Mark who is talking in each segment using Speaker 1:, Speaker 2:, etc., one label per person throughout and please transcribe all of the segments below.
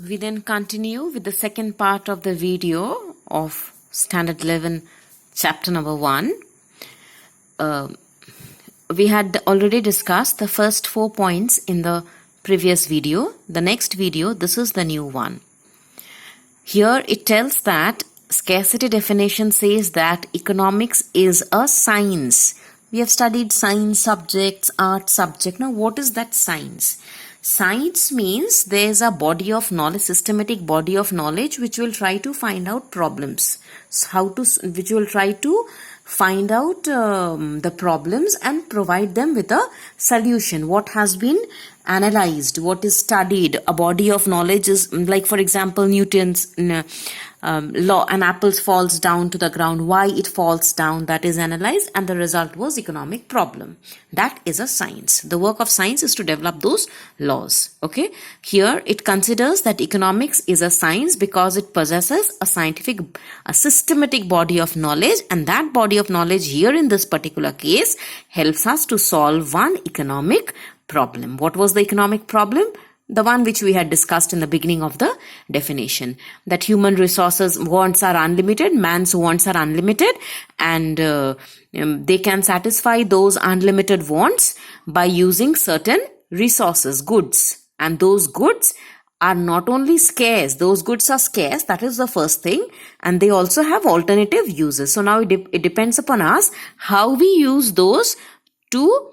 Speaker 1: We then continue with the second part of the video of Standard 11, chapter number 1. We had already discussed the first 4 points in the previous video. The next video, this is the new one. Here it tells that scarcity definition says that economics is a science. We have studied science subjects, art subject. Now what is that science? Science means there is a body of knowledge, systematic body of knowledge which will try to find out problems. Which will try to find out the problems and provide them with a solution. What has been analyzed, what is studied, a body of knowledge is like, for example, Newton's law, an apple falls down to the ground, why it falls down, that is analyzed, and the result was economic problem. That is a science. The work of science is to develop those laws. Okay, here it considers that economics is a science because it possesses a systematic body of knowledge, and that body of knowledge here in this particular case helps us to solve one economic problem. What was the economic problem? The one which we had discussed in the beginning of the definition, that human resources wants are unlimited, man's wants are unlimited, and they can satisfy those unlimited wants by using certain resources, goods, and those goods are not only scarce, those goods are scarce, that is the first thing, and they also have alternative uses. So now it depends upon us how we use those to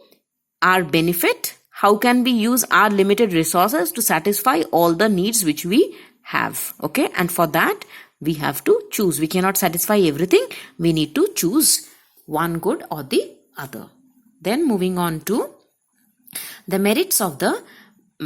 Speaker 1: our benefit. How can we use our limited resources to satisfy all the needs which we have? Okay, and for that we have to choose. We cannot satisfy everything. We need to choose one good or the other. Then moving on to the merits of the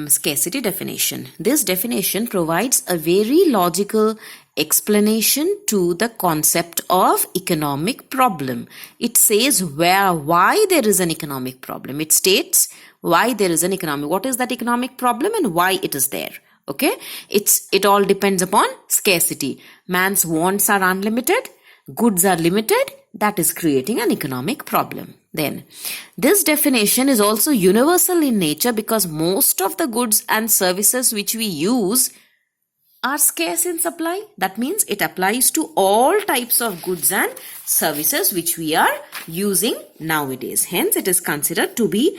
Speaker 1: scarcity definition. This definition provides a very logical explanation to the concept of economic problem. It says why there is an economic problem. It states why there is an economic. What is that economic problem and why it is there? Okay, it all depends upon scarcity. Man's wants are unlimited, goods are limited. That is creating an economic problem. Then, this definition is also universal in nature because most of the goods and services which we use are scarce in supply. That means it applies to all types of goods and services which we are using nowadays. Hence, it is considered to be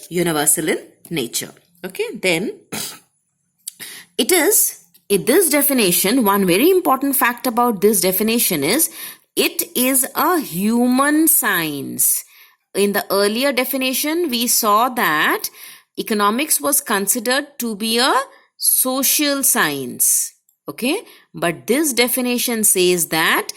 Speaker 1: universal in nature. Okay, then this definition, one very important fact about this definition is it is a human science. In the earlier definition, we saw that economics was considered to be a social science. Okay, but this definition says that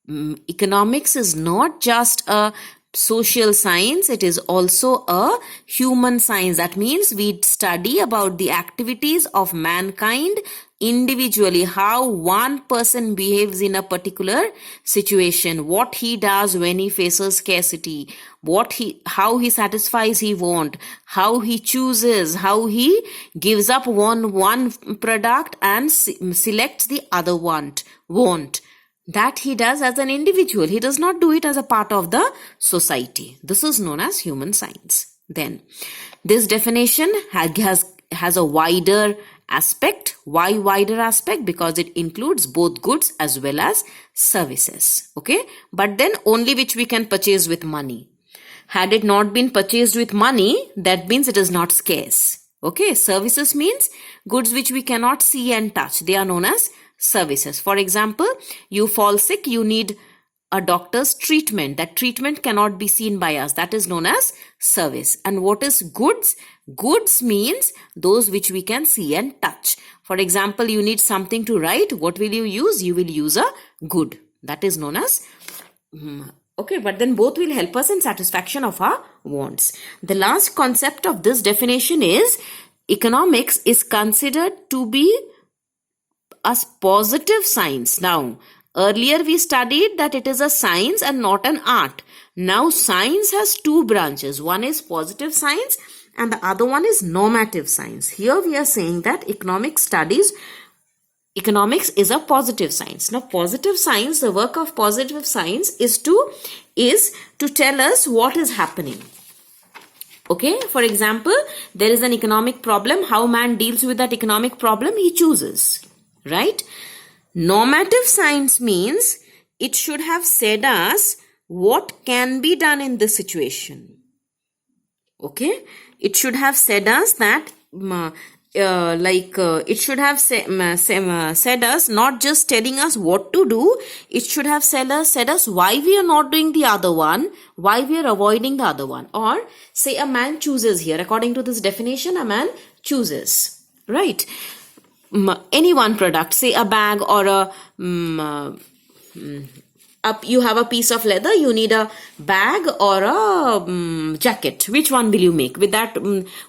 Speaker 1: economics is not just a social science, it is also a human science. That means we study about the activities of mankind individually, how one person behaves in a particular situation, what he does when he faces scarcity, how he satisfies his want, how he chooses, how he gives up one product and selects the other want. That he does as an individual. He does not do it as a part of the society. This is known as human science. Then, this definition has a wider aspect. Why wider aspect? Because it includes both goods as well as services. Okay? But then only which we can purchase with money. Had it not been purchased with money, that means it is not scarce. Okay? Services means goods which we cannot see and touch. They are known as services. For example, you fall sick, you need a doctor's treatment. That treatment cannot be seen by us. That is known as service. And what is goods? Goods means those which we can see and touch. For example, you need something to write. What will you use? You will use a good. That is known as okay, but then both will help us in satisfaction of our wants. The last concept of this definition is economics is considered to be a positive science. Now, earlier we studied that it is a science and not an art. Now, science has two branches. One is positive science and the other one is normative science. Here we are saying that economics is a positive science. Now, positive science, the work of positive science is to tell us what is happening. Okay, for example, there is an economic problem. How man deals with that economic problem, he chooses, right? Normative science means it should have said us what can be done in this situation. Okay, it should have said us that it should have said us, not just telling us what to do. It should have said us why we are not doing the other one, why we are avoiding the other one. Or say a man chooses here. According to this definition, a man chooses, right? Any one product, say a bag or you have a piece of leather, you need a bag or a jacket. Which one will you make? With that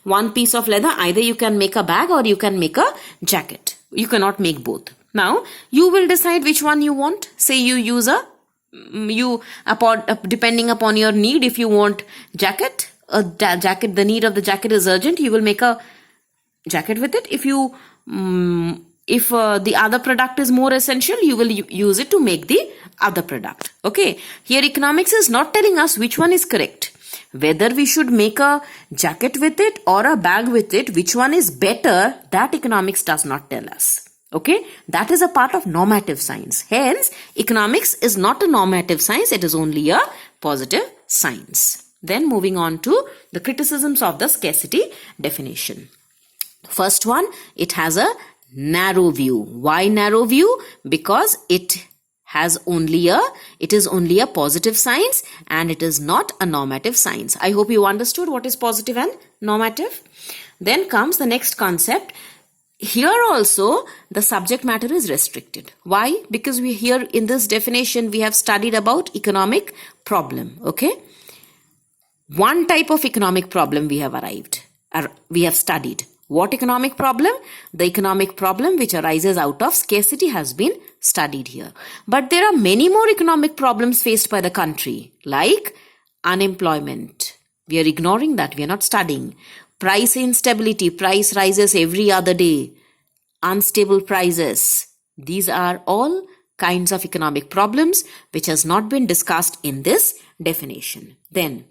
Speaker 1: one piece of leather, either you can make a bag or you can make a jacket. You cannot make both. Now, you will decide which one you want. Say you use depending upon your need, if you want jacket, the need of the jacket is urgent, you will make a jacket with it. If the other product is more essential, you will use it to make the other product. Okay, here economics is not telling us which one is correct. Whether we should make a jacket with it or a bag with it, which one is better, that economics does not tell us. Okay, that is a part of normative science. Hence, economics is not a normative science, it is only a positive science. Then moving on to the criticisms of the scarcity definition. First one, it has a narrow view. Why narrow view? Because it is only a positive science and it is not a normative science. I hope you understood what is positive and normative. Then comes the next concept. Here also the subject matter is restricted. Why? Because here in this definition we have studied about economic problem. Okay, one type of economic problem we have studied. What economic problem? The economic problem which arises out of scarcity has been studied here. But there are many more economic problems faced by the country, like unemployment. We are ignoring that. We are not studying. Price instability. Price rises every other day. Unstable prices. These are all kinds of economic problems which has not been discussed in this definition. Then,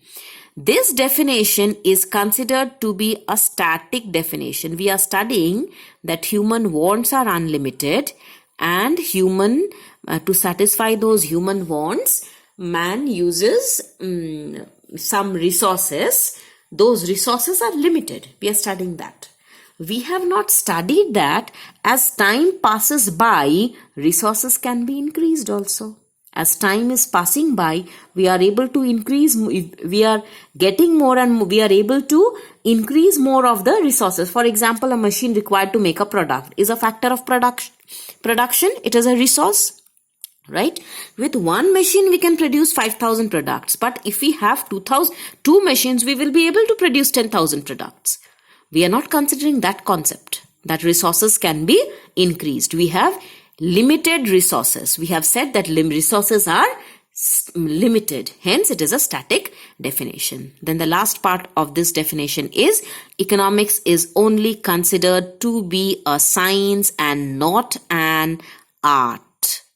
Speaker 1: this definition is considered to be a static definition. We are studying that human wants are unlimited and to satisfy those human wants, man uses some resources. Those resources are limited. We are studying that. We have not studied that as time passes by, resources can be increased also. As time is passing by, we are able to increase, we are getting more and we are able to increase more of the resources. For example, a machine required to make a product is a factor of production. It is a resource, right? With one machine, we can produce 5,000 products. But if we have two machines, we will be able to produce 10,000 products. We are not considering that concept, that resources can be increased. We have limited resources. We have said that resources are limited. Hence, it is a static definition. Then the last part of this definition is economics is only considered to be a science and not an art.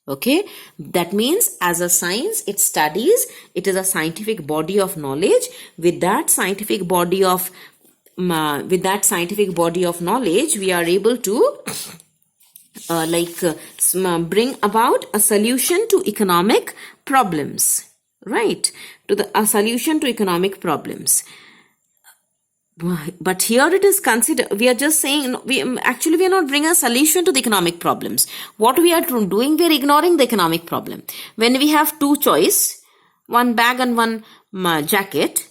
Speaker 1: Okay, that means as a science, it studies, it is a scientific body of knowledge. With that scientific body of knowledge, we are able to bring about a solution to economic problems, right? A solution to economic problems. But here it is considered, we are just saying, we are not bringing a solution to the economic problems. What we are doing, we are ignoring the economic problem. When we have two choice, one bag and one jacket,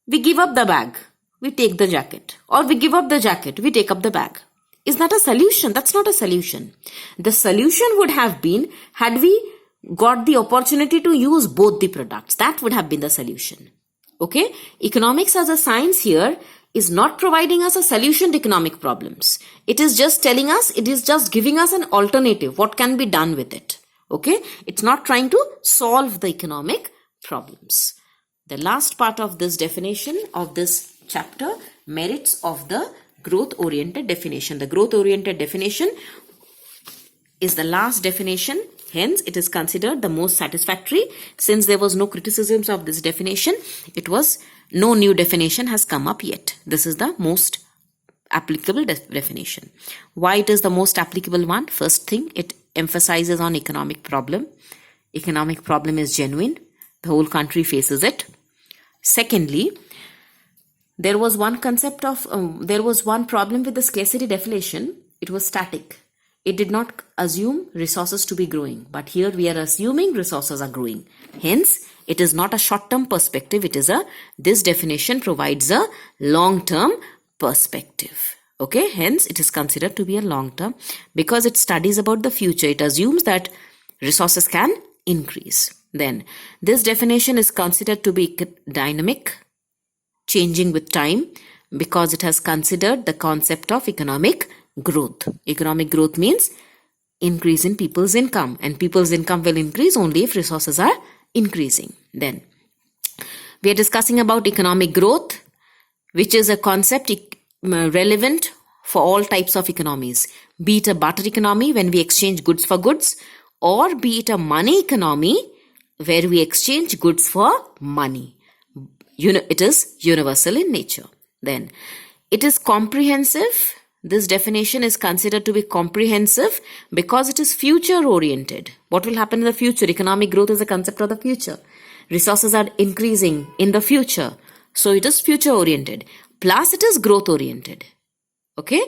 Speaker 1: we give up the bag, we take the jacket. Or we give up the jacket, we take up the bag. Is that a solution? That's not a solution. The solution would have been, had we got the opportunity to use both the products, that would have been the solution. Okay? Economics as a science here is not providing us a solution to economic problems. It is just telling us, it is just giving us an alternative, what can be done with it. Okay? It's not trying to solve the economic problems. The last part of this definition of this chapter, merits of the growth-oriented definition. The growth-oriented definition is the last definition Hence, it is considered the most satisfactory. Since there was no criticisms of this definition, no new definition has come up yet. This is the most applicable definition. Why it is the most applicable one? First thing, it emphasizes on economic problem. Economic problem is genuine. The whole country faces it. Secondly, there was one problem with the scarcity definition. It was static. It did not assume resources to be growing. But here we are assuming resources are growing. Hence, it is not a short-term perspective. This definition provides a long-term perspective. Okay, hence it is considered to be a long-term because it studies about the future. It assumes that resources can increase. Then, this definition is considered to be dynamic, changing with time, because it has considered the concept of economic growth. Economic growth means increase in people's income, and people's income will increase only if resources are increasing. Then, we are discussing about economic growth, which is a concept relevant for all types of economies, be it a barter economy when we exchange goods for goods, or be it a money economy where we exchange goods for money. It is universal in nature. Then, it is comprehensive. This definition is considered to be comprehensive because it is future oriented. What will happen in the future? Economic growth is a concept of the future. Resources are increasing in the future. So it is future oriented. Plus it is growth oriented. Okay.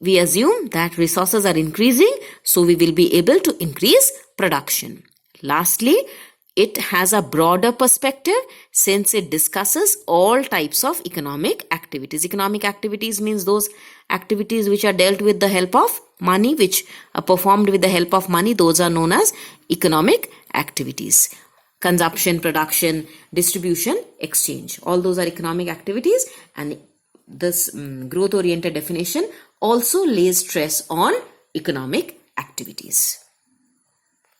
Speaker 1: We assume that resources are increasing, so we will be able to increase production. Lastly, it has a broader perspective since it discusses all types of economic activities. Economic activities means those activities which are dealt with the help of money, which are performed with the help of money. Those are known as economic activities. Consumption, production, distribution, exchange. All those are economic activities, and this growth-oriented definition also lays stress on economic activities.